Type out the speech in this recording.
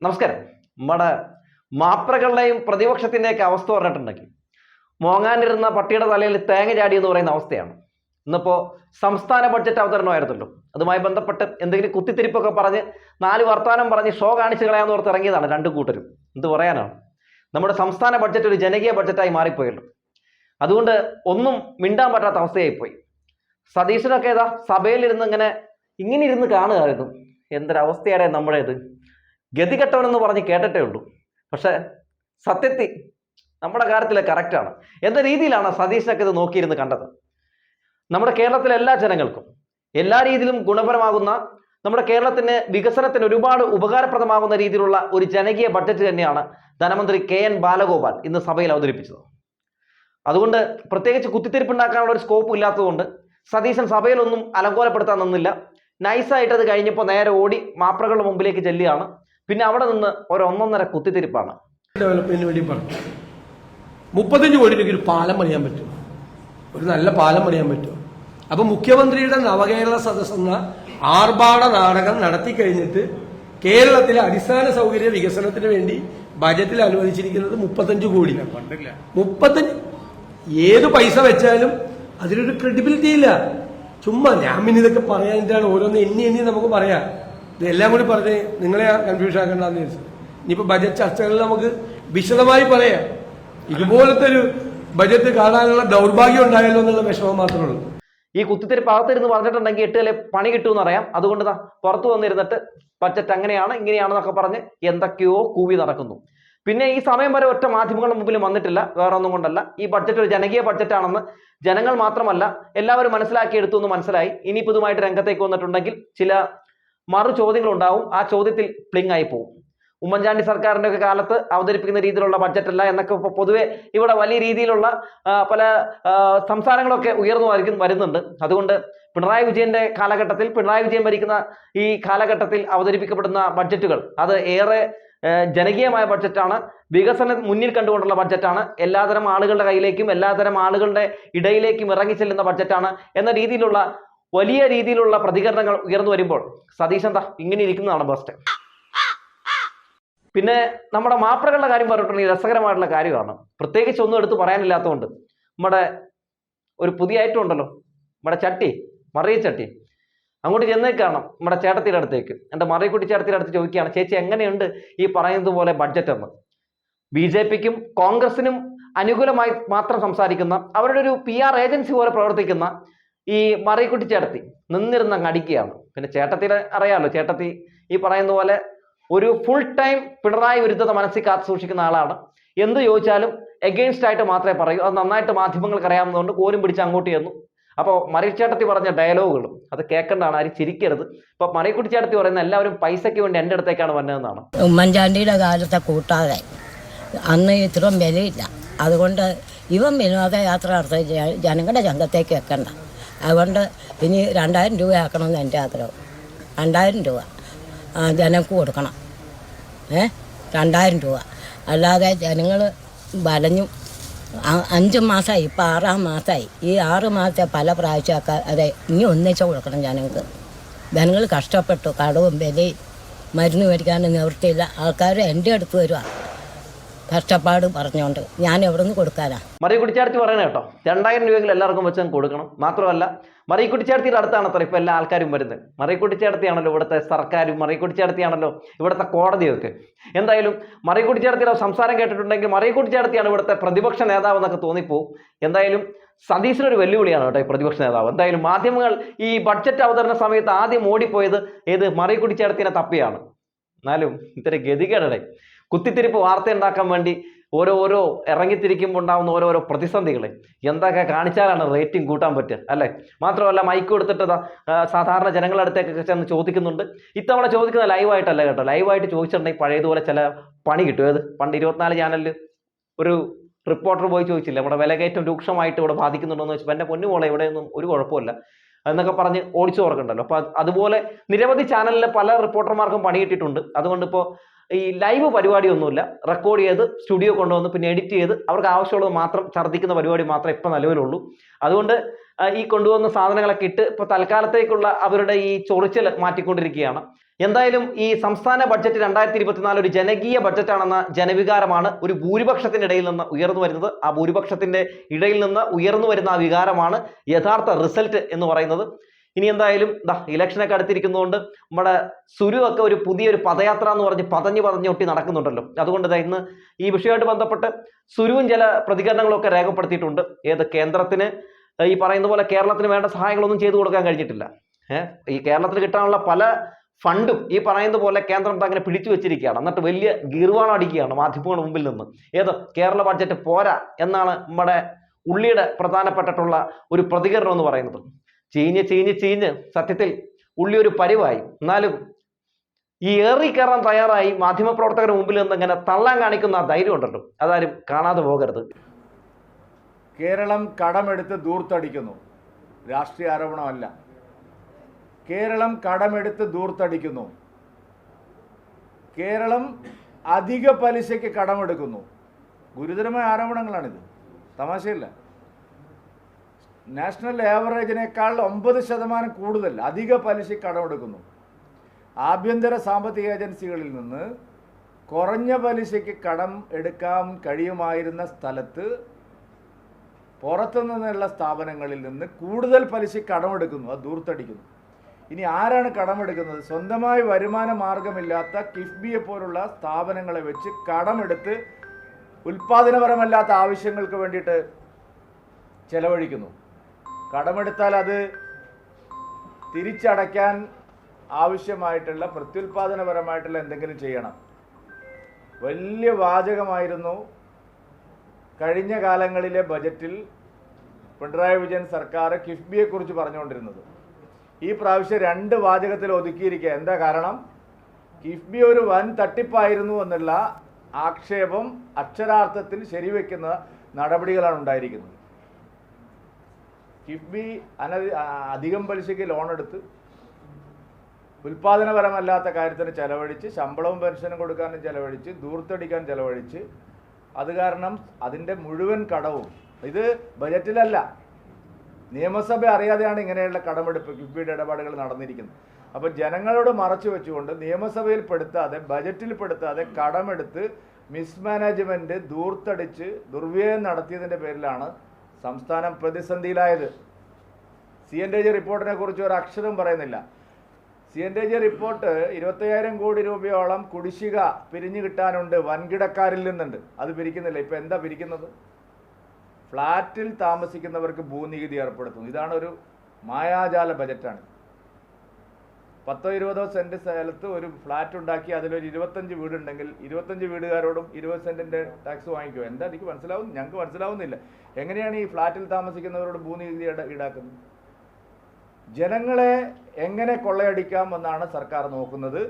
നമസ്കാരം. നമ്മുടെ മാപ്രകളുടെയും പ്രതിപക്ഷത്തിൻ്റെയൊക്കെ അവസ്ഥ പറഞ്ഞിട്ടുണ്ടെങ്കിൽ മോങ്ങാനിരുന്ന പട്ടിയുടെ തലയിൽ തേങ്ങ ചാടി എന്ന് പറയുന്ന അവസ്ഥയാണ്. ഇന്നിപ്പോൾ സംസ്ഥാന ബഡ്ജറ്റ് അവതരണമായിരുന്നല്ലോ. അതുമായി ബന്ധപ്പെട്ട് എന്തെങ്കിലും കുത്തിത്തിരിപ്പൊക്കെ പറഞ്ഞ് നാല് വർത്തമാനം പറഞ്ഞ് ഷോ കാണിച്ച് കളയാന്ന് ഓർത്ത് ഇറങ്ങിയതാണ് രണ്ടു കൂട്ടരും. എന്ത് പറയാനാണ്, നമ്മുടെ സംസ്ഥാന ബഡ്ജറ്റ് ഒരു ജനകീയ ബഡ്ജറ്റായി മാറിപ്പോയല്ലോ. അതുകൊണ്ട് ഒന്നും മിണ്ടാൻ പറ്റാത്ത അവസ്ഥയായിപ്പോയി. സതീശനൊക്കെ ഏതാ സഭയിലിരുന്ന് ഇങ്ങനെ ഇരുന്ന് കാണുകയായിരുന്നു. എന്തൊരവസ്ഥയാണ് നമ്മുടേത്. ഗതികെട്ടവനെന്ന് പറഞ്ഞ് കേട്ടിട്ടേ ഉള്ളൂ. പക്ഷെ സത്യത്തിൽ നമ്മുടെ കാര്യത്തിൽ കറക്റ്റാണ് എന്ന രീതിയിലാണ് സതീശനൊക്കെ ഇത് നോക്കിയിരുന്ന് കണ്ടത്. നമ്മുടെ കേരളത്തിലെ എല്ലാ ജനങ്ങൾക്കും എല്ലാ രീതിയിലും ഗുണപരമാകുന്ന, നമ്മുടെ കേരളത്തിന് വികസനത്തിന് ഒരുപാട് ഉപകാരപ്രദമാകുന്ന രീതിയിലുള്ള ഒരു ജനകീയ ബഡ്ജറ്റ് തന്നെയാണ് ധനമന്ത്രി KN ബാലഗോപാൽ ഇന്ന് സഭയിൽ അവതരിപ്പിച്ചത്. അതുകൊണ്ട് പ്രത്യേകിച്ച് കുത്തിത്തിരിപ്പുണ്ടാക്കാനുള്ള ഒരു സ്കോപ്പ് ഇല്ലാത്തതുകൊണ്ട് സതീശൻ സഭയിലൊന്നും അലങ്കോലപ്പെടുത്താൻ നിന്നില്ല. നൈസായിട്ട് അത് കഴിഞ്ഞപ്പോൾ നേരെ ഓടി മാപ്രകളുടെ മുമ്പിലേക്ക് ചെല്ലുകയാണ്. പിന്നെ അവിടെ നിന്ന് ഒന്നൊന്നര കുത്തിത്തിരിപ്പാണ്. ഡെവലപ്മെന്റിന് വേണ്ടി പറഞ്ഞു 35 കോടി രൂപയ്ക്ക് ഒരു പാലം പണിയാൻ പറ്റും, ഒരു നല്ല പാലം പണിയാൻ പറ്റും. അപ്പൊ മുഖ്യമന്ത്രിയുടെ നവകേരള സദസ് എന്ന ആർഭാട നാടകം നടത്തി കഴിഞ്ഞിട്ട് കേരളത്തിലെ അടിസ്ഥാന സൗകര്യ വികസനത്തിന് വേണ്ടി ബജറ്റിൽ അനുവദിച്ചിരിക്കുന്നത് 35 കോടി. 35 ഏത് പൈസ വെച്ചാലും അതിലൊരു ക്രെഡിബിലിറ്റി ഇല്ല. ചുമ്മാ ഞാൻ പിന്നെ ഇതൊക്കെ പറയാനിട്ടാണ് ഓരോന്ന് എണ്ണി നമുക്ക് പറയാം. ഇതെല്ലാം കൂടി പറഞ്ഞ് നിങ്ങളെ കൺഫ്യൂഷൻ ആക്കണ്ടെന്ന് ചോദിച്ചത്. ഇനിയിപ്പോ ബജറ്റ് ചർച്ചകളിൽ നമുക്ക് വിശദമായി പറയാം. ഇതുപോലത്തെ ഒരു ബജറ്റ് കാണാനുള്ള ദൗർഭാഗ്യം ഉണ്ടായല്ലോ എന്നുള്ള വിഷമം മാത്രമേ ഉള്ളൂ. ഈ കുത്തിത്തിരിപ്പ് അകത്തിരുന്ന് പറഞ്ഞിട്ടുണ്ടെങ്കിൽ 8 പണി കിട്ടുമെന്ന് അറിയാം. അതുകൊണ്ട് പുറത്തു വന്നിരുന്നിട്ട് ബജറ്റ് അങ്ങനെയാണ് ഇങ്ങനെയാണെന്നൊക്കെ പറഞ്ഞ് എന്തൊക്കെയോ കൂവി നടക്കുന്നു. പിന്നെ ഈ സമയം വരെ ഒറ്റ മാധ്യമങ്ങളുടെ മുമ്പിൽ വന്നിട്ടില്ല. വേറെ ഒന്നും കൊണ്ടല്ല, ഈ ബഡ്ജറ്റ് ഒരു ജനകീയ ബഡ്ജറ്റാണെന്ന് ജനങ്ങൾ മാത്രമല്ല എല്ലാവരും മനസ്സിലാക്കിയെടുത്തു എന്ന് മനസ്സിലായി. ഇനി പുതുമായിട്ട് രംഗത്തേക്ക് വന്നിട്ടുണ്ടെങ്കിൽ ചില മറു ചോദ്യങ്ങൾ ഉണ്ടാവും. ആ ചോദ്യത്തിൽ പ്ലിങ് ആയി പോകും. ഉമ്മൻചാണ്ടി സർക്കാരിന്റെ ഒക്കെ കാലത്ത് അവതരിപ്പിക്കുന്ന രീതിയിലുള്ള ബഡ്ജറ്റ് അല്ല എന്നൊക്കെ പൊതുവെ ഇവിടെ വലിയ രീതിയിലുള്ള പല സംസാരങ്ങളൊക്കെ ഉയർന്നു വരുന്നുണ്ട്. അതുകൊണ്ട് പിണറായി വിജയന്റെ കാലഘട്ടത്തിൽ, പിണറായി വിജയൻ ഭരിക്കുന്ന ഈ കാലഘട്ടത്തിൽ അവതരിപ്പിക്കപ്പെടുന്ന ബഡ്ജറ്റുകൾ അത് ഏറെ ജനകീയമായ ബഡ്ജറ്റാണ്, വികസനം മുന്നിൽ കണ്ടുകൊണ്ടുള്ള ബഡ്ജറ്റാണ്, എല്ലാതരം ആളുകളുടെ കയ്യിലേക്കും എല്ലാതരം ആളുകളുടെ ഇടയിലേക്കും ഇറങ്ങിച്ചെല്ലുന്ന ബഡ്ജറ്റാണ് എന്ന രീതിയിലുള്ള വലിയ രീതിയിലുള്ള പ്രതികരണങ്ങൾ ഉയർന്നു വരുമ്പോൾ സതീശൻ ഇങ്ങനെ ഇരിക്കുന്നതാണ് ബെസ്റ്റ്. പിന്നെ നമ്മുടെ മാപ്രകളുടെ കാര്യം പറഞ്ഞിട്ടുണ്ടെങ്കിൽ രസകരമായിട്ടുള്ള കാര്യമാണ്. പ്രത്യേകിച്ച് ഒന്നും എടുത്ത് പറയാനില്ലാത്തതുകൊണ്ട് നമ്മുടെ ഒരു പുതിയ ഐറ്റം ഉണ്ടല്ലോ, നമ്മുടെ ചട്ടി, മറിയച്ചട്ടി, അങ്ങോട്ട് ചെന്നേക്കാണ് നമ്മുടെ ചേട്ടത്തിയുടെ അടുത്തേക്ക്. എൻ്റെ മറിയക്കുട്ടി ചേട്ടത്തിയുടെ അടുത്ത് ചോദിക്കുകയാണ്, ചേച്ചി എങ്ങനെയുണ്ട് ഈ പറയുന്നത് പോലെ ബഡ്ജറ്റ് എന്ന്. BJPക്കും കോൺഗ്രസിനും അനുകൂലമായി മാത്രം സംസാരിക്കുന്ന, അവരുടെ ഒരു PR ഏജൻസി പോലെ പ്രവർത്തിക്കുന്ന ഈ മറിയക്കുട്ടി ചേട്ടത്തി നിന്നിരുന്ന് അങ്ങ് അടിക്കുകയാണ്. പിന്നെ ചേട്ടത്തിയുടെ അറിയാമല്ലോ, ചേട്ടത്തി ഈ പറയുന്ന പോലെ ഒരു ഫുൾ ടൈം പിണറായി വിരുദ്ധത മനസ്സിൽ കാത്തു സൂക്ഷിക്കുന്ന ആളാണ്. എന്ത് ചോദിച്ചാലും എഗെയിൻസ്റ്റ് ആയിട്ട് മാത്രമേ പറയൂ. അത് നന്നായിട്ട് മാധ്യമങ്ങൾക്ക് അറിയാവുന്നതുകൊണ്ട് കോലും പിടിച്ച് അങ്ങോട്ട് ചെന്നു. അപ്പോൾ മറിയച്ചേട്ടത്തി പറഞ്ഞ ഡയലോഗുകളും അത് കേൾക്കേണ്ടതാണ്, ആരും ചിരിക്കരുത്. ഇപ്പൊ മറിയക്കുട്ടി ചേട്ടത്തി പറയുന്ന എല്ലാവരും പൈസയ്ക്ക് വേണ്ടി എൻ്റെ അടുത്തേക്കാണ് വന്നതെന്നാണ്. ഉമ്മൻചാണ്ടിയുടെ കാലത്തെ കൂട്ടാതെ അന്ന് ഇത്രയും വിലയില്ല. അതുകൊണ്ട് ഇവൻ വിനോദയാത്ര നടത്തി ജനങ്ങളുടെ ചങ്കത്തേക്ക് വെക്കണ്ട. അതുകൊണ്ട് ഇനി 2000 രൂപ ആക്കണമെന്ന് എൻ്റെ ആഗ്രഹം. 2000 രൂപ ജനങ്ങൾക്ക് കൊടുക്കണം. 2000 രൂപ. അല്ലാതെ ജനങ്ങൾ വലഞ്ഞു. 5 മാസമായി, ഇപ്പം 6-ാം മാസമായി. ഈ 6 മാസത്തെ പല പ്രാവശ്യമൊക്കെ അതെ ഇനി ഒന്നിച്ച് കൊടുക്കണം ജനങ്ങൾക്ക്. ജനങ്ങൾ കഷ്ടപ്പെട്ടു, കടവും വിലയും മരുന്ന് മേടിക്കാനും നിവൃത്തിയില്ല. ആൾക്കാർ എൻ്റെ അടുത്ത് വരുക കഷ്ടപ്പാട് പറഞ്ഞുകൊണ്ട്, ഞാൻ എവിടെ നിന്ന് കൊടുക്കാനാ? മറിയക്കുട്ടി ചേട്ടത്തി പറയണ കേട്ടോ, 2000 രൂപയെങ്കിലും എല്ലാവർക്കും വെച്ച് കൊടുക്കണം. മാത്രമല്ല മറിയക്കുട്ടി ചേട്ടത്തിയുടെ അടുത്താണ് അത്ര ഇപ്പം എല്ലാ ആൾക്കാരും വരുന്നത്. മറിയക്കുട്ടി ചേട്ടത്തിയാണല്ലോ ഇവിടുത്തെ സർക്കാരും, മറിയക്കുട്ടി ചേട്ടത്തിയാണല്ലോ ഇവിടുത്തെ കോടതിയൊക്കെ. എന്തായാലും മറിയക്കുട്ടി ചേട്ടത്തിയുടെ സംസാരം കേട്ടിട്ടുണ്ടെങ്കിൽ മറിയക്കുട്ടി ചേട്ടത്തിയാണ് ഇവിടുത്തെ പ്രതിപക്ഷ നേതാവ് എന്നൊക്കെ തോന്നിപ്പോവും. എന്തായാലും സതീശനൊരു വെല്ലുവിളിയാണ് കേട്ടോ ഈ പ്രതിപക്ഷ നേതാവ്. എന്തായാലും മാധ്യമങ്ങൾ ഈ ബഡ്ജറ്റ് അവതരണ സമയത്ത് ആദ്യം ഓടിപ്പോയത് മറിയക്കുട്ടി ചേട്ടത്തിനെ തപ്പിയാണ്. എന്നാലും ഇത്തരം ഗതികേടെ കുത്തിത്തിരിപ്പ് വാർത്ത ഉണ്ടാക്കാൻ വേണ്ടി ഓരോ ഇറങ്ങിത്തിരിക്കുമ്പോൾ ഉണ്ടാകുന്ന ഓരോരോ പ്രതിസന്ധികളെ എന്തൊക്കെ കാണിച്ചാലാണ് റേറ്റിംഗ് കൂട്ടാൻ പറ്റുക അല്ലേ? മാത്രമല്ല മൈക്ക് കൊടുത്തിട്ട് സാധാരണ ജനങ്ങളുടെ അടുത്തേക്കൊക്കെ ചെന്ന് ചോദിക്കുന്നുണ്ട്. ഇത്തവണ ചോദിക്കുന്നത് ലൈവായിട്ടല്ല കേട്ടോ. ലൈവായിട്ട് ചോദിച്ചിട്ടുണ്ടെങ്കിൽ പഴയതുപോലെ ചില പണി കിട്ടും. പണ്ട് 24 ചാനലിൽ ഒരു റിപ്പോർട്ടർ പോയി ചോദിച്ചില്ല, നമ്മുടെ വിലകയറ്റം രൂക്ഷമായിട്ട് ഇവിടെ ബാധിക്കുന്നുണ്ടോ എന്ന് വെച്ചപ്പോൾ എൻ്റെ പൊന്നുമോളെ ഇവിടെയൊന്നും ഒരു കുഴപ്പമില്ല എന്നൊക്കെ പറഞ്ഞ് ഓടിച്ചു തുറക്കണ്ടല്ലോ. അപ്പോൾ അതുപോലെ നിരവധി ചാനലിലെ പല റിപ്പോർട്ടർമാർക്കും പണി കിട്ടിയിട്ടുണ്ട്. അതുകൊണ്ട് ഇപ്പോൾ ഈ ലൈവ് പരിപാടിയൊന്നുമില്ല, റെക്കോർഡ് ചെയ്ത് സ്റ്റുഡിയോ കൊണ്ടുവന്ന് പിന്നെ എഡിറ്റ് ചെയ്ത് അവർക്ക് ആവശ്യമുള്ളത് മാത്രം ഛർദ്ദിക്കുന്ന പരിപാടി മാത്രമേ ഇപ്പം നിലവിലുള്ളൂ. അതുകൊണ്ട് ഈ കൊണ്ടുവന്ന സാധനങ്ങളൊക്കെ ഇട്ട് ഇപ്പോൾ തൽക്കാലത്തേക്കുള്ള അവരുടെ ഈ ചൊറിച്ചൽ മാറ്റിക്കൊണ്ടിരിക്കുകയാണ്. എന്തായാലും ഈ സംസ്ഥാന ബഡ്ജറ്റ് 2024 ഒരു ജനകീയ ബഡ്ജറ്റാണെന്ന ജനവികാരമാണ് ഒരു ഭൂരിപക്ഷത്തിന്റെ ഇടയിൽ നിന്ന് ഉയർന്നു വരുന്നത്. ആ ഭൂരിപക്ഷത്തിന്റെ ഇടയിൽ നിന്ന് ഉയർന്നു വരുന്ന ആ വികാരമാണ് യഥാർത്ഥ റിസൾട്ട് എന്ന് പറയുന്നത്. ഇനി എന്തായാലും ഇലക്ഷനൊക്കെ അടുത്തിരിക്കുന്നതുകൊണ്ട് നമ്മുടെ സുരു ഒക്കെ ഒരു പുതിയൊരു പദയാത്ര എന്ന് പറഞ്ഞ് പതഞ്ഞൊട്ടി നടക്കുന്നുണ്ടല്ലോ. അതുകൊണ്ട് ഇന്ന് ഈ വിഷയമായിട്ട് ബന്ധപ്പെട്ട് സുരുവും ചില പ്രതികരണങ്ങളൊക്കെ രേഖപ്പെടുത്തിയിട്ടുണ്ട്. കേന്ദ്രത്തിന് ഈ പറയുന്ന പോലെ കേരളത്തിന് വേണ്ട സഹായങ്ങളൊന്നും ചെയ്തു കൊടുക്കാൻ കഴിഞ്ഞിട്ടില്ല. ഈ കേരളത്തിന് കിട്ടാനുള്ള പല ഫണ്ടും ഈ പറയുന്ന പോലെ കേന്ദ്രം അങ്ങനെ പിടിച്ചു വെച്ചിരിക്കുകയാണ്. എന്നിട്ട് വലിയ ഗീർവാണം അടിക്കുകയാണ് മാധ്യമങ്ങളുടെ മുമ്പിൽ നിന്ന്. കേരള ബഡ്ജറ്റ് പോരാ എന്നാണ് നമ്മുടെ ഉള്ളിയുടെ പ്രധാനപ്പെട്ടിട്ടുള്ള ഒരു പ്രതികരണം എന്ന് പറയുന്നത്. ചീഞ്ഞ് സത്യത്തിൽ ഉള്ളി ഒരു പരിവായി. എന്നാലും ഈ ഏറി കയറാൻ തയ്യാറായി മാധ്യമപ്രവർത്തകരുടെ മുമ്പിൽ നിന്ന് ഇങ്ങനെ തള്ളാൻ കാണിക്കുന്ന ആ ധൈര്യം ഉണ്ടല്ലോ, അതാരും കാണാതെ പോകരുത്. കേരളം കടമെടുത്ത് ദൂർത്തടിക്കുന്നു. രാഷ്ട്രീയ ആരോപണമല്ല. കേരളം കടമെടുത്ത് ദൂർത്തടിക്കുന്നു. കേരളം അധിക പലിശയ്ക്ക് കടമെടുക്കുന്നു. ഗുരുതരമായ ആരോപണങ്ങളാണിത്, തമാശയില്ല. നാഷണൽ ആവറേജിനേക്കാൾ 9% കൂടുതൽ അധിക പലിശയ്ക്ക് കടമെടുക്കുന്നു. ആഭ്യന്തര സാമ്പത്തിക ഏജൻസികളിൽ നിന്ന് കുറഞ്ഞ പലിശയ്ക്ക് കടം എടുക്കാൻ കഴിയുമായിരുന്ന സ്ഥലത്ത് പുറത്തു നിന്നുള്ള സ്ഥാപനങ്ങളിൽ നിന്ന് കൂടുതൽ പലിശയ്ക്ക് കടമെടുക്കുന്നു. അത് ദൂർത്തടിക്കുന്നു. ഇനി ആരാണ് കടമെടുക്കുന്നത്? സ്വന്തമായി വരുമാന മാർഗമില്ലാത്ത കിഫ്ബിയെ പോലുള്ള സ്ഥാപനങ്ങളെ വെച്ച് കടമെടുത്ത് ഉൽപാദനപരമല്ലാത്ത ആവശ്യങ്ങൾക്ക് വേണ്ടിയിട്ട് ചെലവഴിക്കുന്നു. കടമെടുത്താൽ അത് തിരിച്ചടയ്ക്കാൻ ആവശ്യമായിട്ടുള്ള പ്രത്യുൽപാദനപരമായിട്ടുള്ള എന്തെങ്കിലും ചെയ്യണം. വലിയ വാചകമായിരുന്നു കഴിഞ്ഞ കാലങ്ങളിലെ ബജറ്റിൽ പിണറായി വിജയൻ സർക്കാർ കിഫ്ബിയെക്കുറിച്ച് പറഞ്ഞുകൊണ്ടിരുന്നത്. ഈ പ്രാവശ്യം 2 വാചകത്തിൽ ഒതുക്കിയിരിക്കുക. എന്താ കാരണം? കിഫ്ബി ഒരു വൻ തട്ടിപ്പായിരുന്നു എന്നുള്ള ആക്ഷേപം അക്ഷരാർത്ഥത്തിൽ ശരിവെക്കുന്ന നടപടികളാണ് ഉണ്ടായിരിക്കുന്നത്. കിഫ്ബി അധികം പലിശയ്ക്ക് ലോൺ എടുത്ത് ഉൽപാദനപരമല്ലാത്ത കാര്യത്തിന് ചെലവഴിച്ച്, ശമ്പളവും പെൻഷനും കൊടുക്കാനും ചെലവഴിച്ച്, ദൂർത്തടിക്കാൻ ചെലവഴിച്ച്, അത് കാരണം അതിൻ്റെ മുഴുവൻ കടവും ഇത് ബജറ്റിലല്ല, നിയമസഭ അറിയാതെയാണ് ഇങ്ങനെയുള്ള കടമെടുപ്പ് കിഫ്ബിയുടെ ഇടപാടുകൾ നടന്നിരിക്കുന്നത്. അപ്പോൾ ജനങ്ങളോട് മറച്ചു വെച്ചുകൊണ്ട് നിയമസഭയിൽ പെടുത്താതെ ബജറ്റിൽ പെടുത്താതെ കടമെടുത്ത് മിസ്മാനേജ്മെൻറ്റ് ദൂർത്തടിച്ച് ദുർവ്യയം നടത്തിയതിൻ്റെ പേരിലാണ് സംസ്ഥാനം പ്രതിസന്ധിയിലായത്. CNTG റിപ്പോർട്ടിനെ കുറിച്ച് ഒരു അക്ഷരം പറയുന്നില്ല. CNTG റിപ്പോർട്ട് 25,000 കോടി രൂപയോളം കുടിശ്ശിക പിരിഞ്ഞു കിട്ടാനുണ്ട്, വൻകിടക്കാരിൽ നിന്നുണ്ട്. അത് പിരിക്കുന്നില്ല. ഇപ്പം എന്താ പിരിക്കുന്നത്? ഫ്ലാറ്റിൽ താമസിക്കുന്നവർക്ക് ഭൂനികുതി ഏർപ്പെടുത്തുന്നു. ഇതാണ് ഒരു മായാജാല ബജറ്റാണ്. 10-20 സെൻറ്റ് സ്ഥലത്ത് ഒരു ഫ്ലാറ്റ് ഉണ്ടാക്കി അതിലൊരു 25 വീടുണ്ടെങ്കിൽ 25 വീടുകാരോടും 20 സെൻറ്റിൻ്റെ ടാക്സ് വാങ്ങിക്കുമോ? എന്താ എനിക്ക് ഞങ്ങൾക്ക് മനസ്സിലാവുന്നില്ല. എങ്ങനെയാണ് ഈ ഫ്ലാറ്റിൽ താമസിക്കുന്നവരോട് ഭൂനികുതി ഈടാക്കുന്നത്? ജനങ്ങളെ എങ്ങനെ കൊള്ളയടിക്കാം എന്നാണ് സർക്കാർ നോക്കുന്നത്.